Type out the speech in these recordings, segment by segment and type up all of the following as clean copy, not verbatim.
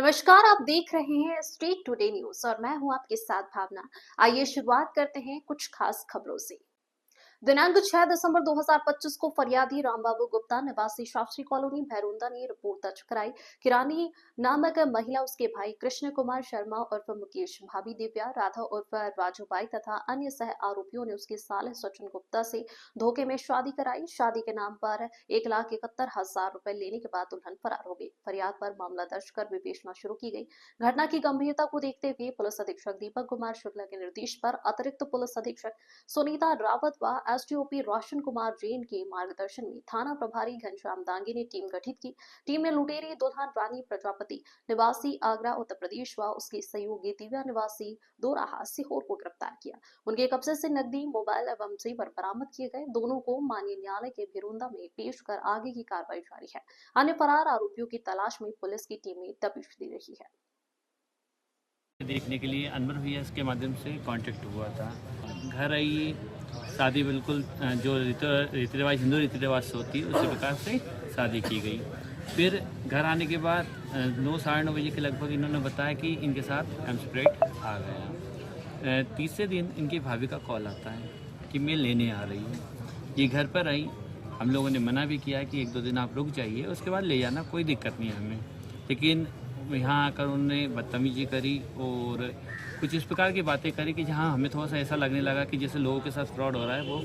नमस्कार, आप देख रहे हैं स्ट्रीट टुडे न्यूज और मैं हूं आपके साथ भावना। आइए शुरुआत करते हैं कुछ खास खबरों से। दिनांक 6 दिसंबर 2025 को फरियादी रामबाबू गुप्ता निवासी शास्त्री कॉलोनी भैरुंदा ने रिपोर्ट दर्ज कराई कि रानी नामक महिला उसके भाई कृष्ण कुमार शर्मा उर्फ मुकेश, भाभी दिव्या, राधा उर्फ राजूबाई तथा अन्य सह आरोपियों ने उसके साले सचिन गुप्ता से धोखे में शादी कराई। शादी के नाम पर 1,71,000 रुपए लेने के बाद दुल्हन फरार हो गई। फरियाद पर मामला दर्ज कर विवेचना शुरू की गई। घटना की गंभीरता को देखते हुए पुलिस अधीक्षक दीपक कुमार शुक्ला के निर्देश पर अतिरिक्त पुलिस अधीक्षक सुनीता रावत व एसडीओपी रोशन कुमार जैन के मार्गदर्शन में थाना प्रभारी घनश्याम दांगी ने टीम गठित की। टीम ने लुटेरी दुल्हन रानी प्रजापति निवासी आगरा उत्तर प्रदेश व उसकी सहयोगी दिव्या निवासी दोराहा सीहोर को गिरफ्तार किया। उनके कब्जे से नकदी, मोबाइल एवं जेवर बरामद किए गए। दोनों को माननीय न्यायालय के भिरुंदा में पेश कर आगे की कार्रवाई जारी है। अन्य फरार आरोपियों की तलाश में पुलिस की टीमें दबिश दे रही है। देखने के लिए अनवर भैया के माध्यम से कांटेक्ट हुआ था। घर आई, शादी बिल्कुल जो रीति रिवाज हिंदू रीति रिवाज से होती है उसी प्रकार से शादी की गई। फिर घर आने के बाद 9 साढ़े 9 बजे के लगभग इन्होंने बताया कि इनके साथ एम्सप्रेट आ गया। तीसरे दिन इनकी भाभी का कॉल आता है कि मैं लेने आ रही हूँ। ये घर पर आई, हम लोगों ने मना भी किया कि 1-2 दिन आप रुक जाइए, उसके बाद ले जाना, कोई दिक्कत नहीं है हमें। लेकिन यहाँ आकर उन्होंने बदतमीजी करी और कुछ इस प्रकार की बातें करी कि जहाँ हमें थोड़ा सा ऐसा लगने लगा कि जैसे लोगों के साथ फ्रॉड हो रहा है, वो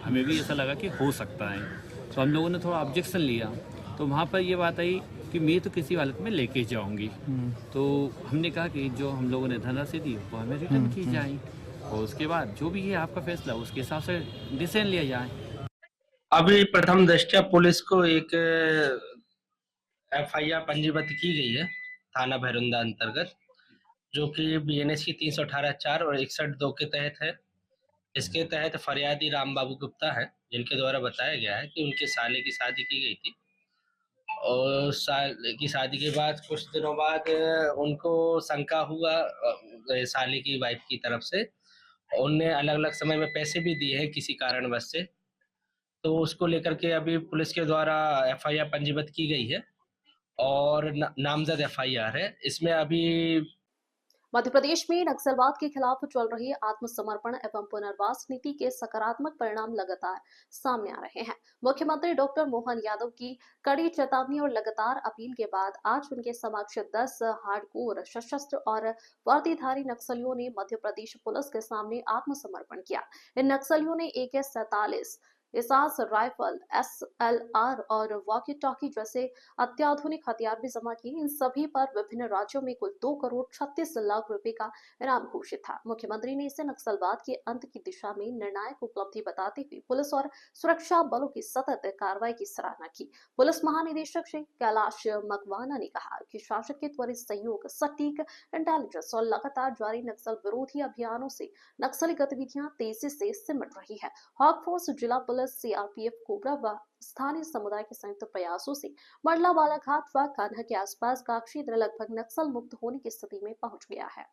हमें भी ऐसा लगा कि हो सकता है। तो हम लोगों ने थोड़ा ऑब्जेक्शन लिया। तो वहाँ पर ये बात आई कि मैं तो किसी हालत में लेके जाऊँगी। तो हमने कहा कि जो हम लोगों ने धनराशि दी वो हमें रिटर्न की जाए और उसके बाद जो भी है आपका फैसला उसके हिसाब से डिसीजन लिया जाए। अभी प्रथम दृष्टया पुलिस को एक एफआईआर पंजीबद्ध की गई है थाना भैरुंदा अंतर्गत, जो कि बीएनएस की 318(4) और 61(2) के तहत है। इसके तहत फरियादी रामबाबू गुप्ता है, जिनके द्वारा बताया गया है कि उनके साले की शादी की गई थी और साले की शादी के बाद कुछ दिनों बाद उनको शंका हुआ साले की वाइफ की तरफ से। उनने अलग अलग समय में पैसे भी दिए हैं किसी कारणवश से, तो उसको लेकर के अभी पुलिस के द्वारा एफआईआर पंजीबद्ध की गई है और नामजद एफआईआर है। इसमें अभी मध्य प्रदेश में नक्सलवाद के खिलाफ चल रही आत्मसमर्पण एवं पुनर्वास नीति के सकारात्मक परिणाम लगातार सामने आ रहे हैं। मुख्यमंत्री डॉक्टर मोहन यादव की कड़ी चेतावनी और लगातार अपील के बाद आज उनके समक्ष 10 हार्डकोर सशस्त्र और वर्दीधारी नक्सलियों ने मध्य प्रदेश पुलिस के सामने आत्मसमर्पण किया। इन नक्सलियों ने AK-47 एसास राइफल, SLR और वॉकी टॉकी जैसे अत्याधुनिक हथियार भी जमा किए। इन सभी पर विभिन्न राज्यों में कुल 2,36 करोड़ रुपए का इनाम घोषित था। मुख्यमंत्री ने इसे नक्सलवाद के अंत की दिशा में निर्णायक उपलब्धि बताते हुए पुलिस और सुरक्षा बलों की सतत कार्रवाई की सराहना की। पुलिस महानिदेशक श्री कैलाश मकवाना ने कहा कि शासन के त्वरित सहयोग, सटीक इंटेलिजेंस और लगातार जारी नक्सल विरोधी अभियानों से नक्सली गतिविधियां तेजी से सिमट रही है। हॉक फोर्स, जिला पुलिस, CRPF, कोबरा व स्थानीय समुदाय के संयुक्त प्रयासों से मंडला, बालाघाट व कान्हा के आसपास का क्षेत्र लगभग नक्सल मुक्त होने की स्थिति में पहुंच गया है।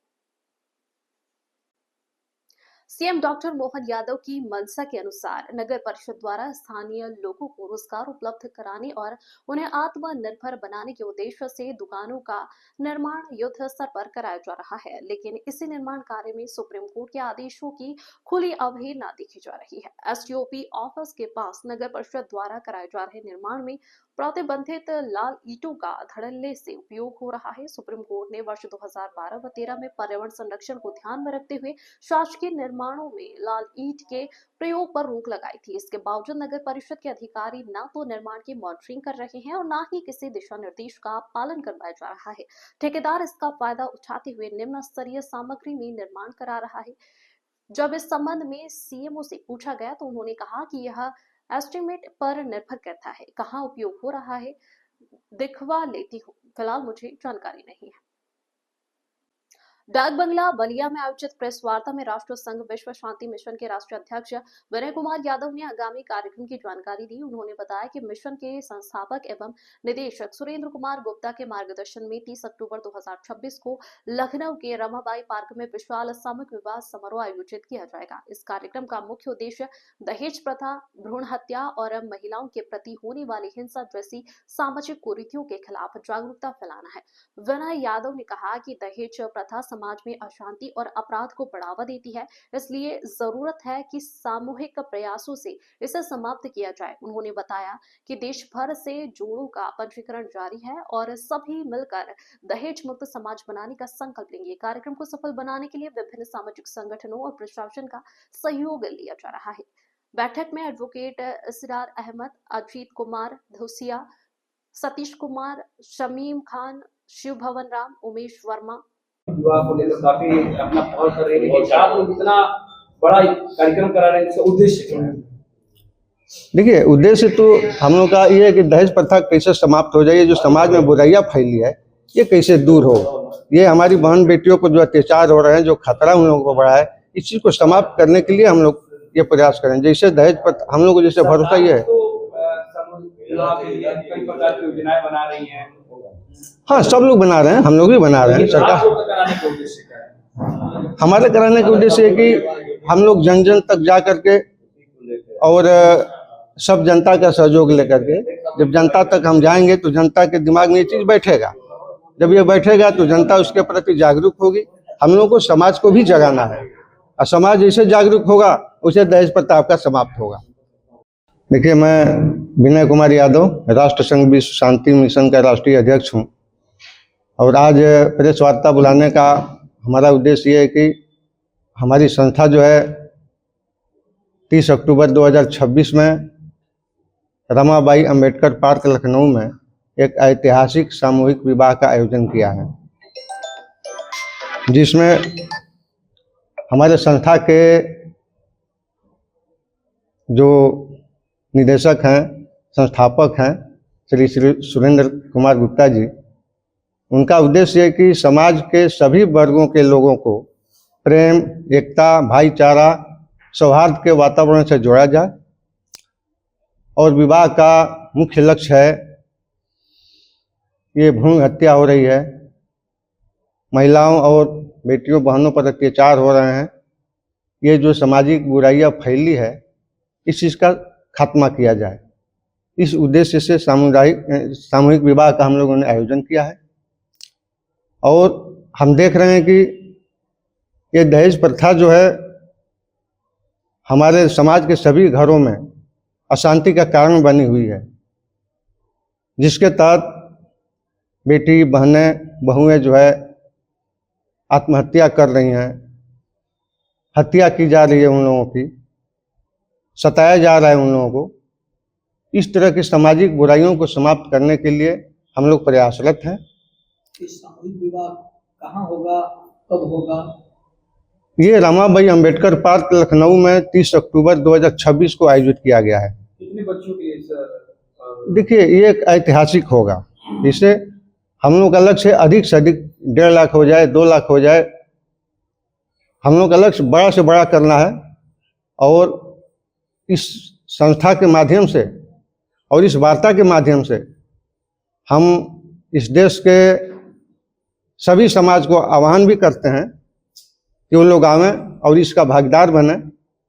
सीएम डॉक्टर मोहन यादव की मंशा के अनुसार नगर परिषद द्वारा स्थानीय लोगों को रोजगार उपलब्ध कराने और उन्हें आत्मनिर्भर बनाने के उद्देश्य से दुकानों का निर्माण युद्ध स्तर पर कराया जा रहा है, लेकिन इसी निर्माण कार्य में सुप्रीम कोर्ट के आदेशों की खुली अवहेलना देखी जा रही है। एसडीओपी ऑफिस के पास नगर परिषद द्वारा कराए जा रहे निर्माण में प्रतिबंधित लाल ईंटों का धड़ल्ले से उपयोग हो रहा है। सुप्रीम कोर्ट ने वर्ष 2012 व 13 में पर्यावरण संरक्षण को ध्यान में रखते हुए शासकीय निर्माणों में लाल ईंट के प्रयोग पर रोक लगाई थी। इसके बावजूद नगर परिषद के अधिकारी न तो निर्माण की मॉनिटरिंग कर रहे हैं और न ही किसी दिशा निर्देश का पालन करवाया जा रहा है। ठेकेदार इसका फायदा उठाते हुए निम्न स्तरीय सामग्री में निर्माण करा रहा है। जब इस संबंध में सीएमओ से पूछा गया तो उन्होंने कहा कि यह एस्टिमेट पर निर्भर करता है, कहाँ उपयोग हो रहा है दिखवा लेती हूँ, फिलहाल मुझे जानकारी नहीं है। डाक बंगला बलिया में आयोजित प्रेस वार्ता में राष्ट्र संघ विश्व शांति मिशन के राष्ट्रीय अध्यक्ष विनय कुमार यादव ने आगामी कार्यक्रम की जानकारी दी। उन्होंने बताया कि मिशन के संस्थापक एवं निदेशक सुरेंद्र कुमार गुप्ता के मार्गदर्शन में 30 अक्टूबर 2026 को लखनऊ के रमाबाई पार्क में विशाल सामूहिक विवाह समारोह आयोजित किया जाएगा। इस कार्यक्रम का मुख्य उद्देश्य दहेज प्रथा, भ्रूण हत्या और महिलाओं के प्रति होने वाली हिंसा जैसी सामाजिक कुरीतियों के खिलाफ जागरूकता फैलाना है। विनय यादव ने कहा कि दहेज प्रथा समाज में अशांति और अपराध को बढ़ावा देती है, इसलिए जरूरत है कि सामूहिक प्रयासों से इसे समाप्त किया जाए। उन्होंने बताया कि देश भर से जोड़ों का पंजीकरण जारी है और सभी मिलकर दहेज मुक्त समाज बनाने का संकल्प लेंगे। कार्यक्रम को सफल बनाने के लिए विभिन्न सामाजिक संगठनों और प्रशासन का सहयोग लिया जा रहा है। बैठक में एडवोकेट इसरार अहमद, अजीत कुमार धुसिया, सतीश कुमार, शमीम खान, शिव भवन राम, उमेश वर्मा विवाह को लेकर काफी अपना पहल कर रहे हैं, लेकिन आप लोग इतना बड़ा कार्यक्रम करा रहे हैं, इसका उद्देश्य क्या है? देखिए, उद्देश्य तो हम लोग का ये है कि दहेज प्रथा कैसे समाप्त हो जाए, जो समाज में बुराइयां फैली है ये कैसे दूर हो। ये हमारी बहन बेटियों को जो अत्याचार हो रहे हैं, जो खतरा उन लोगों को बढ़ा है, इस चीज को समाप्त करने के लिए हम लोग ये प्रयास करें। जैसे दहेज प्रथा हम लोग को जैसे भरोसा ये है, कई प्रकार की योजनाएं बना रही हैं। हाँ, सब लोग बना रहे हैं, हम लोग भी बना रहे हैं। सरकार हमारे कराने का उद्देश्य है कि हम लोग जन जन तक जा करके और सब जनता का सहयोग लेकर के, जब जनता तक हम जाएंगे तो जनता के दिमाग में ये चीज बैठेगा। जब ये बैठेगा तो जनता उसके प्रति जागरूक होगी। हम लोगों को समाज को भी जगाना है, और समाज जैसे जागरूक होगा उसे दहेज प्रथा आपका समाप्त होगा। देखिए, मैं विनय कुमार यादव राष्ट्र संघ विश्व शांति मिशन का राष्ट्रीय अध्यक्ष हूँ, और आज प्रेस वार्ता बुलाने का हमारा उद्देश्य ये है कि हमारी संस्था जो है 30 अक्टूबर 2026 में रमाबाई अंबेडकर पार्क लखनऊ में एक ऐतिहासिक सामूहिक विवाह का आयोजन किया है, जिसमें हमारे संस्था के जो निदेशक हैं, संस्थापक हैं, श्री सुरेंद्र कुमार गुप्ता जी, उनका उद्देश्य है कि समाज के सभी वर्गों के लोगों को प्रेम, एकता, भाईचारा, सौहार्द के वातावरण से जोड़ा जाए। और विवाह का मुख्य लक्ष्य है, ये भ्रूण हत्या हो रही है, महिलाओं और बेटियों बहनों पर अत्याचार हो रहे हैं, ये जो सामाजिक बुराइयां फैली है, इस चीज़ का खात्मा किया जाए। इस उद्देश्य से सामूहिक विवाह का हम लोगों ने आयोजन किया है। और हम देख रहे हैं कि ये दहेज प्रथा जो है हमारे समाज के सभी घरों में अशांति का कारण बनी हुई है, जिसके तहत बेटी, बहनें, बहुएं जो है आत्महत्या कर रही हैं, हत्या की जा रही है उन लोगों की, सताया जा रहा है उन लोगों को। इस तरह की सामाजिक बुराइयों को समाप्त करने के लिए हम लोग प्रयासरत हैं। सामूहिक विवाह कहाँ होगा, कब होगा? ये रमाबाई अंबेडकर पार्क लखनऊ में 30 अक्टूबर 2026 को आयोजित किया गया है। कितने बच्चों के लिए सर? देखिए, ये एक ऐतिहासिक होगा, जिससे हम लोग का लक्ष्य अधिक से अधिक 1.5 लाख हो जाए, 2 लाख हो जाए। हम लोग का लक्ष्य बड़ा से बड़ा करना है, और इस संस्था के माध्यम से और इस वार्ता के माध्यम से हम इस देश के सभी समाज को आह्वान भी करते हैं कि वो लोग आवें और इसका भागीदार बने,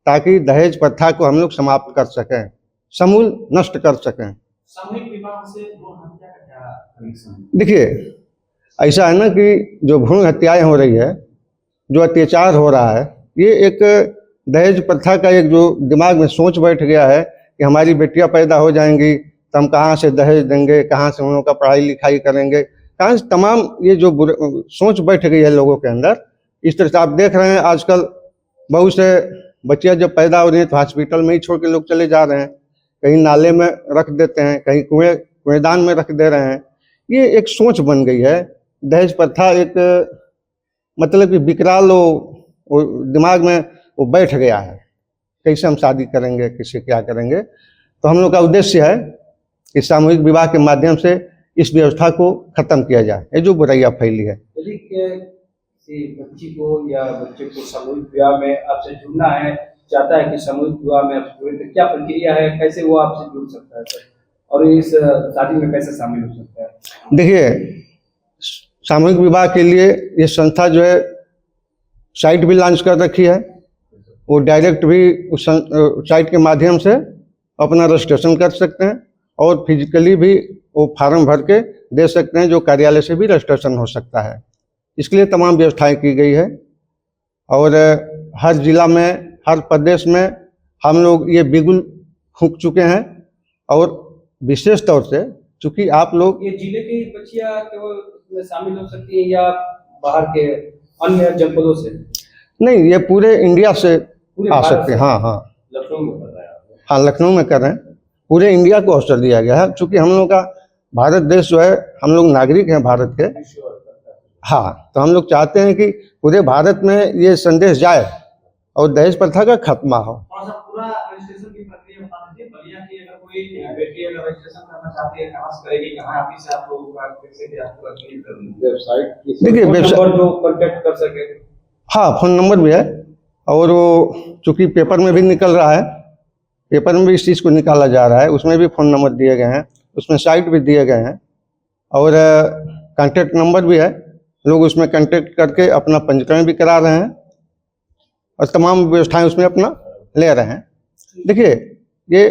ताकि दहेज प्रथा को हम लोग समाप्त कर सकें, समूल नष्ट कर सकें। सामूहिक विवाह से भ्रूण हत्या का क्या कनेक्शन है? देखिए, ऐसा है ना कि जो भ्रूण हत्याएं हो रही है, जो अत्याचार हो रहा है, ये एक दहेज प्रथा का एक जो दिमाग में सोच बैठ गया है कि हमारी बेटियां पैदा हो जाएंगी तो हम कहाँ से दहेज देंगे, कहाँ से उन लोगों का पढ़ाई लिखाई करेंगे, कहाँ से तमाम ये जो सोच बैठ गई है लोगों के अंदर। इस तरह से आप देख रहे हैं आजकल बहुत से बच्चियां जब पैदा हो रही हैं तो हॉस्पिटल में ही छोड़ के लोग चले जा रहे हैं, कहीं नाले में रख देते हैं, कहीं कूड़ेदान में रख दे रहे हैं। ये एक सोच बन गई है। दहेज प्रथा एक मतलब कि विकराल वो दिमाग में वो बैठ गया है, कैसे हम शादी करेंगे, किसे क्या करेंगे। तो हम लोग का उद्देश्य है कि सामूहिक विवाह के माध्यम से इस व्यवस्था को खत्म किया जाए, ये जो बुराइयां फैली है। यदि किसी बच्ची को या बच्चे को सामूहिक विवाह में आपसे जुड़ना है, चाहता है कि सामूहिक विवाह में आपसे जुड़े, तो क्या प्रक्रिया है, कैसे वो आपसे जुड़ सकता है सर, और इस शादी में कैसे शामिल हो सकता है? देखिए, सामूहिक विवाह के लिए ये संस्था जो है साइट भी लॉन्च कर रखी है। वो डायरेक्ट भी उस साइट के माध्यम से अपना रजिस्ट्रेशन कर सकते हैं और फिजिकली भी वो फार्म भर के दे सकते हैं, जो कार्यालय से भी रजिस्ट्रेशन हो सकता है। इसके लिए तमाम व्यवस्थाएं की गई है और हर जिला में, हर प्रदेश में हम लोग ये बिल्कुल फूंक चुके हैं। और विशेष तौर से चूँकि आप लोग ये जिले की बच्चियां केवल इसमें शामिल हो सकती हैं या बाहर के अन्य जनपदों से? नहीं, ये पूरे इंडिया से पूरे आ भारत सकते हैं। से? हाँ हाँ लखनऊ में कर रहा है आपने? हाँ, लखनऊ में कर रहे हैं। पूरे इंडिया को अवसर दिया गया है, क्योंकि हम लोग का भारत देश जो है, हम लोग नागरिक हैं भारत के। हाँ, तो हम लोग चाहते हैं कि पूरे भारत में ये संदेश जाए और दहेज प्रथा का खात्मा हो। थोड़ा सा पूरा रजिस्ट्रेशन की प्रक्रिया बता दीजिए। बलिया की अगर कोई बेटी अगर रजिस्ट्रेशन करना चाहती है, कहाँ से करेगी, कहाँ ऑफिस से आप लोगों का कैसे भी आपको अपील करूँगी? वेबसाइट, देखिए, वेबसाइट जो कांटेक्ट कर सके। हाँ, फ़ोन नंबर भी है और वो चूँकि पेपर में भी निकल रहा है, पेपर में भी इस चीज़ को निकाला जा रहा है, उसमें भी फ़ोन नंबर दिए गए हैं, उसमें साइट भी दिए गए हैं और कांटेक्ट नंबर भी है। लोग उसमें कांटेक्ट करके अपना पंजीकरण भी करा रहे हैं और तमाम व्यवस्थाएं उसमें अपना ले रहे हैं। देखिए, ये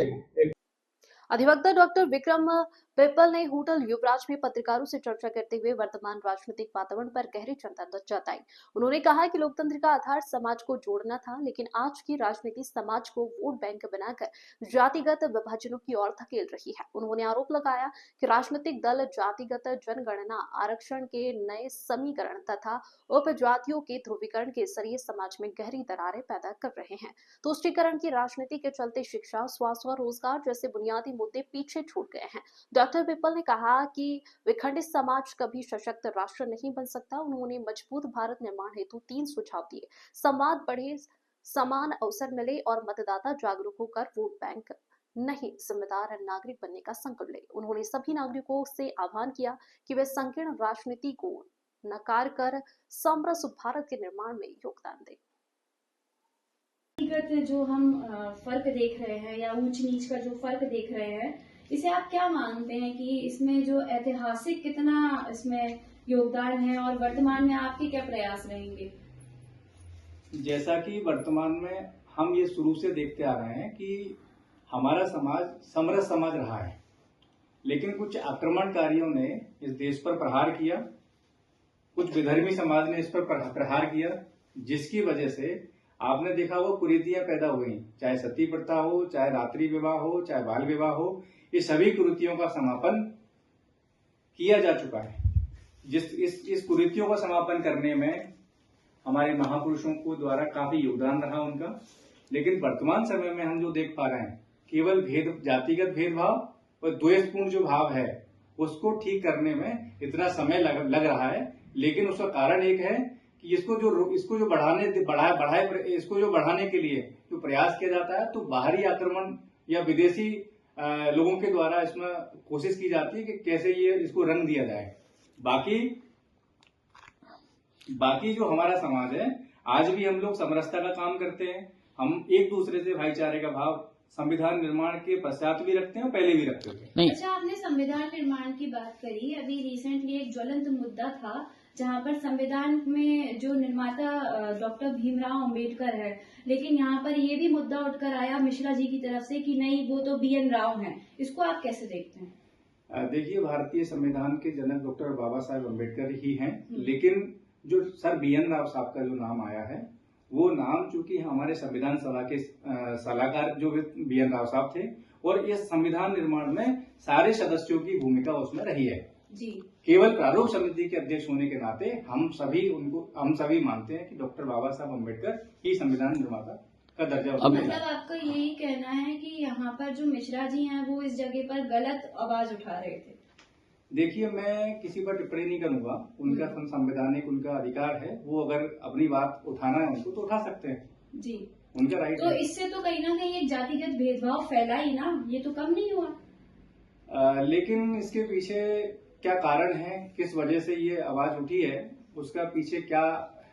अधिवक्ता डॉक्टर विक्रम पिपल ने होटल युवराज में पत्रकारों से चर्चा करते हुए वर्तमान राजनीतिक वातावरण पर गहरी चिंता जताई। उन्होंने कहा कि लोकतंत्र का आधार समाज को जोड़ना था, लेकिन आज की राजनीति समाज को वोट बैंक बनाकर जातिगत विभाजनों की ओर धकेल रही है। उन्होंने आरोप लगाया कि राजनीतिक दल जातिगत जनगणना, आरक्षण के नए समीकरण तथा उपजातियों के ध्रुवीकरण के जरिए समाज में गहरी दरारें पैदा कर रहे हैं। तुष्टीकरण की राजनीति के चलते शिक्षा, स्वास्थ्य और रोजगार जैसे बुनियादी मुद्दे पीछे छूट गए हैं। डॉक्टर पिपल ने कहा कि विखंडित समाज कभी सशक्त राष्ट्र नहीं बन सकता। उन्होंने मजबूत भारत निर्माण हेतु 3 सुझाव दिए: संवाद बढ़े, समान अवसर मिले और मतदाता जागरूक होकर वोट बैंक नहीं, जिम्मेदार नागरिक बनने का संकल्प ले। उन्होंने सभी नागरिकों से आह्वान किया कि वे संकीर्ण राजनीति को नकार कर समरस भारत के निर्माण में योगदान दें। जो हम फर्क देख रहे हैं या ऊंच नीच का जो फर्क देख रहे हैं, इसे आप क्या मानते हैं कि इसमें जो ऐतिहासिक कितना इसमें योगदान है और वर्तमान में आपके क्या प्रयास रहेंगे? जैसा कि वर्तमान में हम ये शुरू से देखते आ रहे हैं कि हमारा समाज समरस समाज रहा है, लेकिन कुछ आक्रमणकारियों ने इस देश पर प्रहार किया, कुछ विधर्मी समाज ने इस पर प्रहार किया, जिसकी वजह से आपने देखा वो कुरीतियां पैदा हुई, चाहे सती प्रथा हो, चाहे रात्रि विवाह हो, चाहे बाल विवाह हो। ये सभी कुरीतियों का समापन किया जा चुका है। इस कुरीतियों का समापन करने में हमारे महापुरुषों को द्वारा काफी योगदान रहा उनका। लेकिन वर्तमान समय में हम जो देख पा रहे हैं, केवल जातिगत भेदभाव और द्वेषपूर्ण जो भाव है उसको ठीक करने में इतना समय लग रहा है। लेकिन उसका कारण एक है कि इसको जो बढ़ाने के लिए जो प्रयास किया जाता है, तो बाहरी आक्रमण या विदेशी लोगों के द्वारा इसमें कोशिश की जाती है कि कैसे ये इसको रंग दिया जाए। बाकी जो हमारा समाज है, आज भी हम लोग समरसता का काम करते हैं। हम एक दूसरे से भाईचारे का भाव संविधान निर्माण के पश्चात भी रखते हैं और पहले भी रखते थे। अच्छा, आपने संविधान निर्माण की बात करी। अभी रिसेंटली एक ज्वलंत मुद्दा था जहां पर संविधान में जो निर्माता डॉक्टर भीमराव अंबेडकर है, लेकिन यहाँ पर ये भी मुद्दा उठकर आया मिश्रा जी की तरफ से कि नहीं, वो तो BN राव हैं। इसको आप कैसे देखते हैं? देखिए, भारतीय संविधान के जनक डॉक्टर बाबा साहेब अम्बेडकर ही हैं, लेकिन जो सर BN राव साहब का जो नाम आया है, वो नाम चूंकि हमारे संविधान सभा के सलाहकार जो BN राव साहब थे, और इस संविधान निर्माण में सारे सदस्यों की भूमिका उसमें रही है जी। केवल प्रारूप समिति के अध्यक्ष होने के नाते हम सभी मानते हैं कि डॉक्टर बाबा साहब अम्बेडकर ही संविधान निर्माता का दर्जा। मतलब आपका यही कहना है कि यहाँ पर जो मिश्रा जी हैं वो इस जगह पर गलत आवाज उठा रहे थे? देखिए, मैं किसी पर टिप्पणी नहीं करूंगा, उनका संवैधानिक उनका अधिकार है, वो अगर अपनी बात उठाना है उनको तो उठा सकते हैं जी, उनका राइट तो है। इससे तो कहीं ना कहीं एक जातिगत भेदभाव फैला ही ना, ये तो कम नहीं हुआ। लेकिन इसके पीछे क्या कारण है, किस वजह से ये आवाज उठी है, उसका पीछे क्या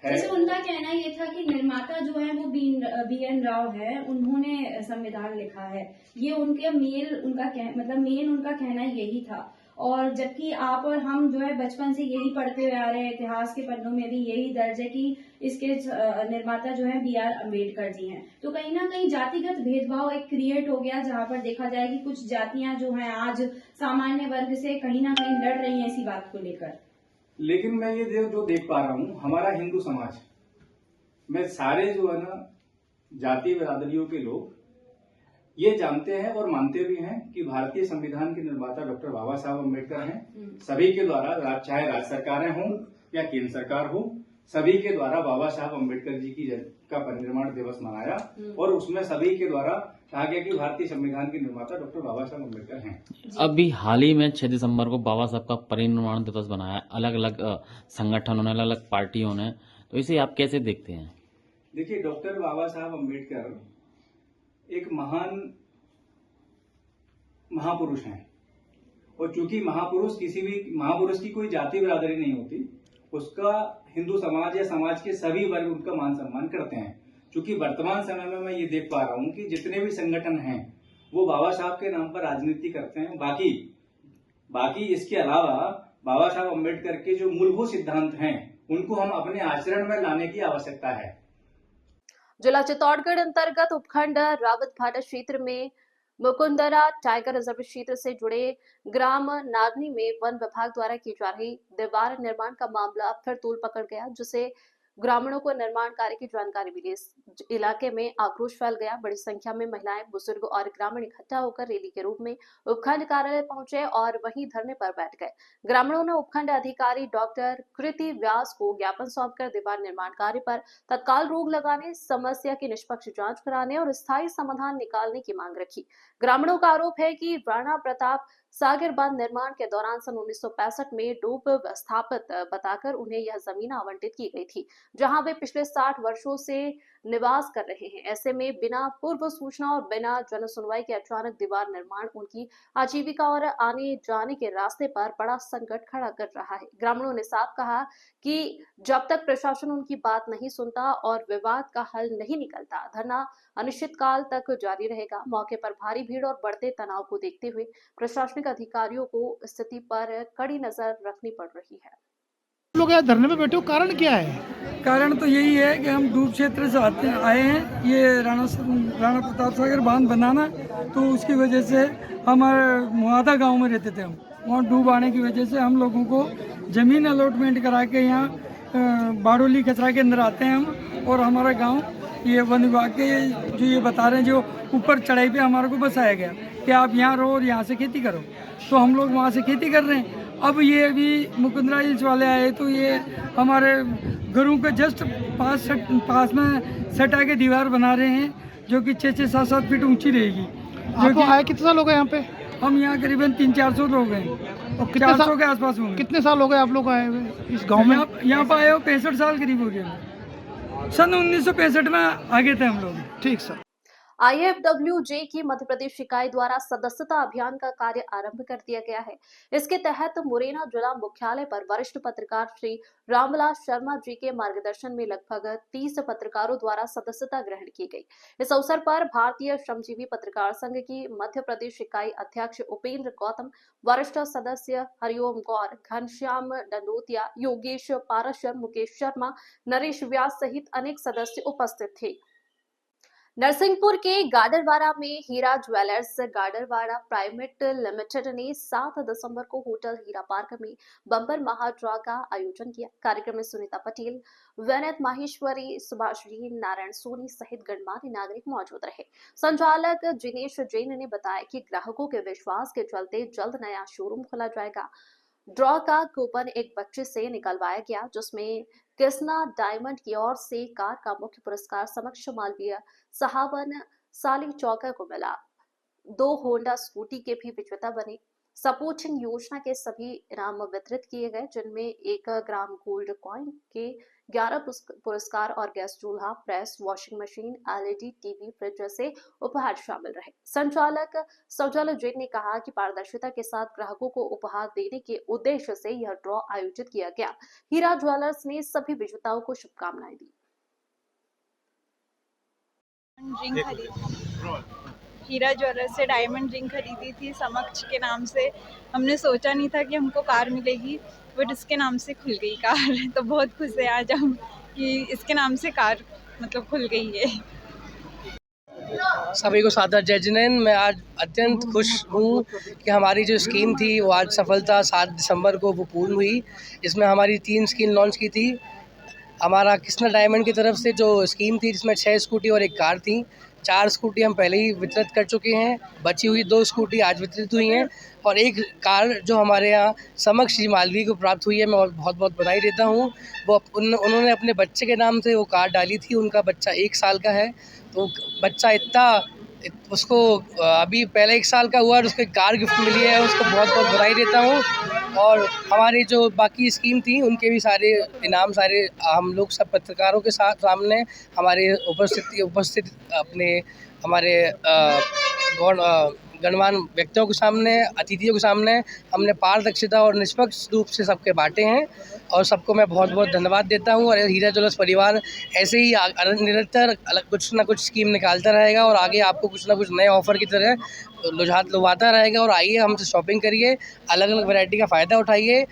जैसे उनका कहना ये था कि निर्माता जो है वो बी.एन. राव है, उन्होंने संविधान लिखा है। ये उनके मेन उनका कहना यही था। और जबकि आप और हम जो है बचपन से यही पढ़ते हुए आ रहे हैं, इतिहास के पन्नों में भी यही दर्ज है कि इसके निर्माता जो है बी.आर. अम्बेडकर जी हैं। तो कहीं ना कहीं जातिगत भेदभाव एक क्रिएट हो गया, जहां पर देखा जाए कि कुछ जातियां जो हैं आज सामान्य वर्ग से कहीं ना कहीं लड़ रही हैं इसी बात को लेकर। लेकिन मैं ये जो देख पा रहा हूँ, हमारा हिंदू समाज में सारे जो है ना जाति बिरादरियों के लोग ये जानते हैं और मानते भी हैं कि भारतीय संविधान के निर्माता डॉक्टर बाबा साहब अम्बेडकर हैं। सभी के द्वारा, चाहे राज्य सरकारें हों या केंद्र सरकार हो, सभी के द्वारा बाबा साहब अम्बेडकर जी की का परिनिर्माण दिवस मनाया और उसमें सभी के द्वारा कहा गया कि भारतीय संविधान के निर्माता डॉक्टर बाबा साहब अम्बेडकर हैं। अभी हाल ही में 6 दिसंबर को बाबा साहब का परिनिर्वाण दिवस बनाया, अलग अलग संगठनों ने, अलग अलग पार्टियों ने, तो इसे आप कैसे देखते हैं? देखिए, डॉक्टर बाबा साहब अम्बेडकर एक महापुरुष हैं और चूंकि महापुरुष की कोई जाति बिरादरी नहीं होती, उसका हिंदू समाज या समाज के सभी वर्ग उनका मान सम्मान करते हैं। चूंकि वर्तमान समय में मैं ये देख पा रहा हूँ कि जितने भी संगठन हैं वो बाबा साहब के नाम पर राजनीति करते हैं। बाकी इसके अलावा बाबा साहब अम्बेडकर के जो मूलभूत सिद्धांत हैं उनको हम अपने आचरण में लाने की आवश्यकता है। जिला चित्तौड़गढ़ अंतर्गत उपखंड रावत भाटा क्षेत्र में मुकुंदरा टाइगर रिजर्व क्षेत्र से जुड़े ग्राम नागनी में वन विभाग द्वारा की जा रही दीवार निर्माण का मामला फिर तूल पकड़ गया, जिसे ग्रामीणों को निर्माण कार्य की जानकारी मिली। इस इलाके में आक्रोश फैल गया। बड़ी संख्या में महिलाएं, बुजुर्ग और ग्रामीण इकट्ठा होकर रैली के रूप में उपखंड कार्यालय पहुंचे और वहीं धरने पर बैठ गए। ग्रामीणों ने उपखंड अधिकारी डॉक्टर कृति व्यास को ज्ञापन सौंपकर दीवार निर्माण कार्य पर तत्काल रोक लगाने, समस्या की निष्पक्ष जांच कराने और स्थायी समाधान निकालने की मांग रखी। ग्रामीणों का आरोप है कि राणा प्रताप सागर बांध निर्माण के दौरान सन 1965 में डूब स्थापित बताकर उन्हें यह जमीन आवंटित की गई थी, जहां वे पिछले 60 वर्षों से निवास कर रहे हैं। ऐसे में बिना पूर्व सूचना और बिना जन सुनवाई के अचानक दीवार निर्माण उनकी आजीविका और आने जाने के रास्ते पर बड़ा संकट खड़ा कर रहा है। ग्रामीणों ने साफ कहा कि जब तक प्रशासन उनकी बात नहीं सुनता और विवाद का हल नहीं निकलता, धरना अनिश्चित काल तक जारी रहेगा। मौके पर भारी भीड़ और बढ़ते तनाव को देखते हुए प्रशासनिक अधिकारियों को स्थिति पर कड़ी नजर रखनी पड़ रही है। लोग यहाँ धरने पे बैठे हो, कारण क्या है? कारण तो यही है कि हम डूब क्षेत्र से आए हैं, ये राणा प्रताप सागर बांध बनाना, तो उसकी वजह से हमारे मुआदा गांव में रहते थे हम, वहाँ डूब आने की वजह से हम लोगों को ज़मीन अलॉटमेंट करा के यहाँ बाड़ोली कचरा के अंदर आते हैं हम, और हमारा गांव ये वन विभाग के जो ये बता रहे हैं, जो ऊपर चढ़ाई पे हमारे को बसाया गया कि आप यहाँ रहो और यहाँ से खेती करो, तो हम लोग वहाँ से खेती कर रहे हैं। अब ये अभी मुकुंदरा हिल्स वाले आए तो ये हमारे घरों के जस्ट पास में सटा के दीवार बना रहे हैं, जो कि 6-6, 7-7 फीट ऊंची रहेगी। आपको आए कितने लोग हैं यहाँ पे? हम यहाँ करीबन 300-400 लोग हैं, और 400 के आसपास होंगे। कितने साल हो गए आप लोग आए हुए इस गाँव में? यहाँ पर आए हो 65 साल करीब हो गए। सन 1965 में आगे थे हम लोग। ठीक सर। IFWJ की मध्य प्रदेश इकाई द्वारा सदस्यता अभियान का कार्य आरंभ कर दिया गया है। इसके तहत मुरैना जिला मुख्यालय पर वरिष्ठ पत्रकार श्री रामविलास शर्मा जी के मार्गदर्शन में लगभग 30 पत्रकारों द्वारा सदस्यता ग्रहण की गई। इस अवसर पर भारतीय श्रमजीवी पत्रकार संघ की मध्य प्रदेश इकाई अध्यक्ष उपेंद्र गौतम, वरिष्ठ सदस्य हरिओम गौर, घनश्याम डंडोतिया, योगेश पाराशर, मुकेश शर्मा, नरेश व्यास सहित अनेक सदस्य उपस्थित थे। नरसिंहपुर के गाडरवाड़ा में हीरा ज्वेलर्स गाडरवाड़ा प्राइवेट लिमिटेड ने 7 दिसंबर को होटल हीरा पार्क में बम्पर महाड्रॉ का आयोजन किया। कार्यक्रम में सुनीता पटेल, वैनत माहेश्वरी, सुभाषजी, नारायण सोनी सहित गणमान्य नागरिक मौजूद रहे। संचालक जिनेश जैन ने बताया कि ग्राहकों के विश्वास के चलते जल्द नया शोरूम खोला जाएगा। ड्रॉ का कूपन एक बच्चे से निकलवाया गया, जिसमें कृष्णा डायमंड की ओर से कार का मुख्य पुरस्कार समक्ष मालवीय सहावन साली चौका को मिला। 2 होंडा स्कूटी के भी विजेता बने। सपोर्टिंग योजना के सभी इनाम वितरित किए गए, जिनमें 1 ग्राम गोल्ड कॉइन के 11 पुरस्कार और गैस चूल्हा, press, washing machine, LED TV, fridge जैसे उपहार शामिल रहे। संचालक सौजल जैन ने कहा कि पारदर्शिता के साथ ग्राहकों को उपहार देने के उद्देश्य से यह ड्रॉ आयोजित किया गया। हीरा ज्वेलर्स ने सभी विजेताओं को शुभकामनाएं दी। हीरा ज्वेलर्स से डायमंड रिंग खरीदी थी समक्ष के नाम से। हमने सोचा नहीं था कि हमको कार मिलेगी, बट इसके नाम से खुल गई कार। तो बहुत खुश है आज हम कि इसके नाम से कार मतलब खुल गई है। सभी को सादर जय जिनेंद्र। मैं आज अत्यंत खुश हूँ कि हमारी जो स्कीम थी वो आज सफलता 7 दिसंबर को वो पूर्ण हुई। इसमें हमारी 3 स्कीम लॉन्च की थी। हमारा कृष्णा डायमंड की तरफ से जो स्कीम थी जिसमें 6 स्कूटी और 1 कार थी। 4 स्कूटी हम पहले ही वितरित कर चुके हैं, बची हुई 2 स्कूटी आज वितरित हुई हैं और 1 कार जो हमारे यहाँ समक्ष जी मालवीय को प्राप्त हुई है। मैं बहुत बहुत बधाई देता हूँ। वो उन्होंने अपने बच्चे के नाम से वो कार डाली थी। उनका बच्चा 1 साल का है, तो बच्चा उसको अभी पहले 1 साल का हुआ और उसको कार गिफ्ट मिली है। उसको बहुत बहुत बधाई देता हूँ। और हमारी जो बाकी स्कीम थी उनके भी सारे इनाम हम लोग सब पत्रकारों के सामने हमारे उपस्थित अपने हमारे गणमान्य व्यक्तियों के सामने, अतिथियों के सामने हमने पारदर्शिता और निष्पक्ष रूप से सबके बांटे हैं और सबको मैं बहुत बहुत धन्यवाद देता हूं। और हीरा ज्वेलर्स परिवार ऐसे ही निरंतर कुछ ना कुछ स्कीम निकालता रहेगा और आगे आपको कुछ ना कुछ नए ऑफर की तरह लुभाता रहेगा। और आइए हमसे शॉपिंग करिए, अलग अलग वैरायटी का फ़ायदा उठाइए।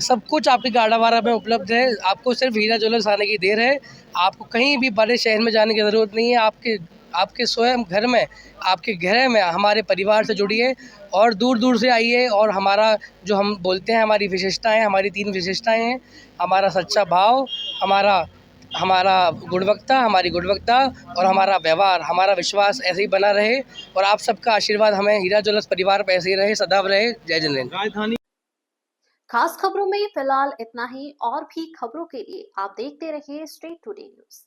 सब कुछ आपके गाड़ावाड़ा में उपलब्ध है। आपको सिर्फ हीरा ज्वेलर्स आने की देर है। आपको कहीं भी बड़े शहर में जाने की ज़रूरत नहीं है। आपके स्वयं घर में, आपके घर में हमारे परिवार से जुड़िए और दूर दूर से आइए। और हमारा जो हम बोलते हैं हमारी विशेषताएं, हमारी 3 विशेषताएं हैं। हमारा सच्चा भाव, हमारी गुणवत्ता और हमारा व्यवहार, हमारा विश्वास ऐसे ही बना रहे और आप सबका आशीर्वाद हमें हीरा ज्वेलर्स परिवार पर ऐसे ही रहे, सदैव रहे। जय जिनेंद्र। खास खबरों में फिलहाल इतना ही। और भी खबरों के लिए आप देखते रहिए स्ट्रेट टुडे न्यूज़।